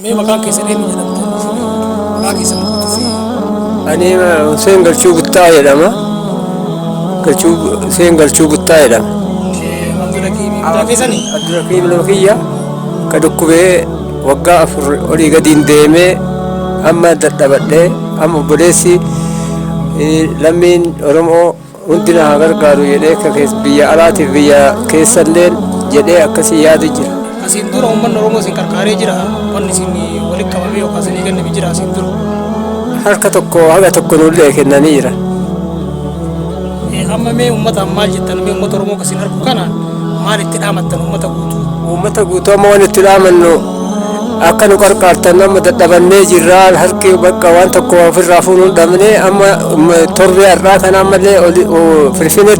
Mee maqaan keessan eenyu jedhamtu? Maqaa keessan guutuu fi Ani Hussein Galchuu Guttaa jedhama. Hussein Galchuu Guttaa jedhama. Abdulakiim maqaa keessanii? Abdulakiim Lokiyya ka dhukkubee waggaa 4 olii gadiin deemee amma dadhabadhee amma obboleessi lammiin Oromoo hundina haa gargaaru jedhee ka biyya alaatiif biyya keessallee jedhee akkasii yaadu jira. Asiin dura uummanni Oromoo isin gargaaree jira. Wanni isin walitti qabamee yookaan isin kenname jira asiin dura. Harka tokko haga tokko nullee kennanii jira. Amma mee uummataan maal jettan? Mee uummata Oromoo isin argu kana maal itti dhaamattan uummata guutuu? Uummata guutuu amma waan itti dhaamannu akka nu qarqaartan amma dadhabannee jirra. Harki bakka waan tokko ofirraa fuunuu dhabnee amma torbee har'aa kana ammallee Finfinnee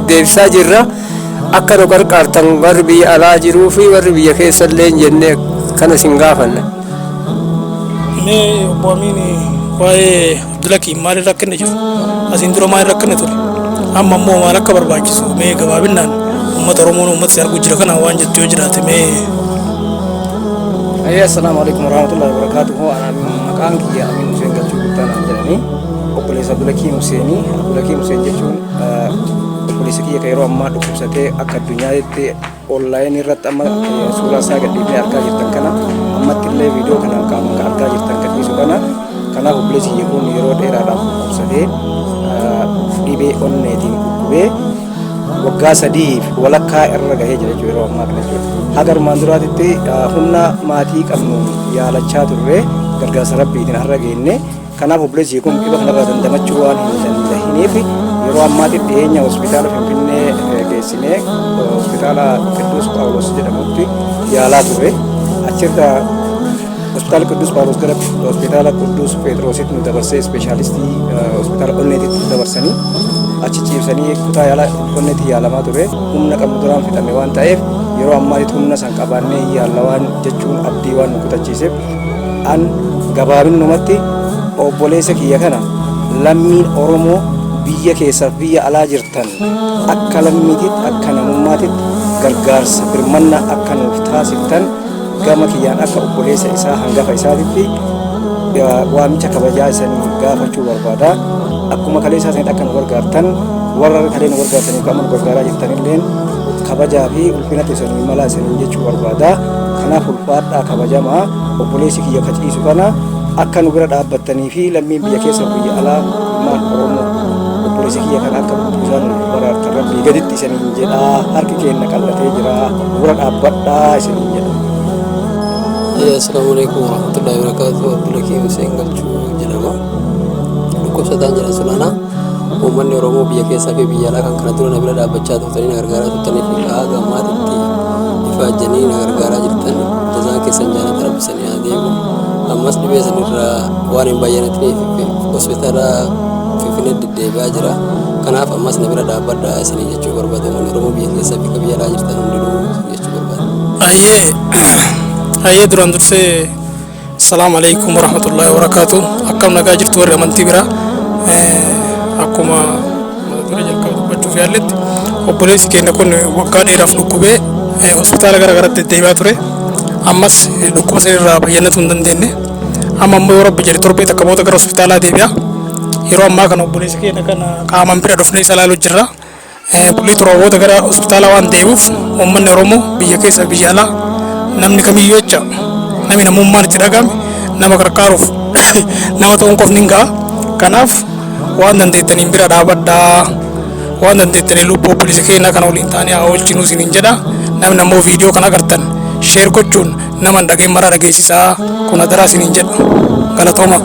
deebisaa jirra. Akka nu qarqaartan warri biyya alaa jiruu fi warri biyya keessallee jennee kana isin gaafanna. Mee obbo Amiin waa'ee Abdulakiim maal rakkina jiru? Asiin dura maal rakkina ture? Amma immoo maal akka barbaachisu mee gabaabinaan uummata Oromoo uummata si arguu jira kana waan jettu yoo jiraate mee. Assalamu alaikum warahmatullahi wabarakatuh. Maqaan kiyya Amiin Hussein Galchuu Guttaa naan jedhanii obboleessa Abdulakiim Hussein. Abdulakiim Hussein jechuun obboleessa kiyya ka yeroo ammaa dhukkubsatee akka addunyaatti online irratti amma suuraa isaa gadhiifnee argaa jirtan kana ammatti illee viidiyoo kana argaa jirtan gadhiisu kana kanaaf obboleessi kiyya kun yeroo dheeraadhaaf dhukkubsatee dhibee onneetiin dhukkubee waggaa 3 walakkaa irra gahee jira jechuudha yeroo ammaa kana jechuudha. Haga armaan duraatitti humna maatii qabnu yaalachaa turre gargaarsa rabbiitiin har'a geenne. Kanaaf obboleessi kun dhiba kanarraa dandamachuu waan hin danda'iniif yeroo ammaatti dhiyeenya hospitaala Finfinnee geessinee hospitaala Qidduus Phaawulos jedhamutti yaalaa turre. Achirra hospitaala Qidduus Phaawulos gara hospitaala Qidduus Phexrositti nu dabarsee ispeeshaalistii hospitaala onneetitti nu dabarsanii achi ciibsanii kutaa yaala onneetti yaalamaa ture. Humna qabnu duraan fixame waan ta'eef yeroo ammaatti humna san qabaannee yaalla waan jechuun abdii waan nu kutachiiseef an gabaabinumatti obboleessa kiyya kana lammiin Oromoo biyya keessaaf biyya alaa jirtan akka lammiititti akka namummaatitti gargaarsa birmanna akka nuuf taasiftan gama kiyyaan akka obboleessa isaa hangafa isaatitti waamicha kabajaa isanii gaafachuu barbaada. Akkuma kaleessaa isanii akka nu gargaartan warra kalee nu gargaartaniif qaama nu gargaaraa jirtanillee kabajaa fi ulfina teessanii mala isanii jechuu barbaada. Kanaaf ulfaadhaa kabajamaa obboleessi kiyya kaciisu kana akka nu bira dhaabbattanii fi lammiin biyya keessa biyya alaa ilmaan Oromoo obboleessi kiyya kana akka isaan baraartan rabbii gaditti isaniin jedhaa harki keenya qal'atee jira bira dhaabbadhaa isaniin jedha. Assalamu alaikum warahmatullahi wabarakatuh. Abdulakiim Hussein Galchuu jedhama. Dhukkubsataan jira sunana uummanni Oromoo biyya keessaa fi biyya alaa kan kana dura na bira dhaabbachaa turtanii na gargaaraa turtanii fi haga ammaatitti ifaajjanii na gargaaraa jirtan jazaan keessan jaalata rabbisanii haa deemu. Ammas dhibee sanirraa waan hin baay'ataniif hospitaala Finfinnee deddeebi'aa jira. Kanaaf ammas na bira dhaabbadhaa isinii jechuu barbaada. Uummanni Oromoo biyya keessaa fi biyya alaa jirtan hundinuu jechuu barbaada. Ayyee duraan dursee assalamu alaikum warahmatullahi wabarakatuh. Akkam nagaa jirtu warri amantii biraa. Akkuma dura jalqaba dubbachuuf yaalletti obboleessi keenya kun waggaa dheeraaf dhukkubee hospitaala garaagaraatti deddeebi'aa ture. Ammas dhukkuba sanirraa fayyanatuu hin dandeenye. Amma immoo yoo rabbi jedhe torbee takka booda gara hospitaalaa deebi'a. Yeroo ammaa kana obboleessi keenya kana qaamaan bira dhufnee isa ilaaluu jirra. Bulii torba booda gara hospitaalaa waan deebi'uuf uummanni Oromoo biyya keessa biyya alaa namni kamiyyuu jecha namni namummaan itti dhagahame nama gargaaruuf nama ta'uun qofni hin ga'a. Kanaaf waan dandeettaniin bira dhaabadhaa. Waan dandeettanii lubbuu obboleessa keenya kana waliin taanee haa oolchinu isiniin jedha. Namni ammoo viidiyoo kana agartan sheer gochuun nama hin dhageen maraa dhageessisaa kun adaraa isiniin jedha. Galatooma.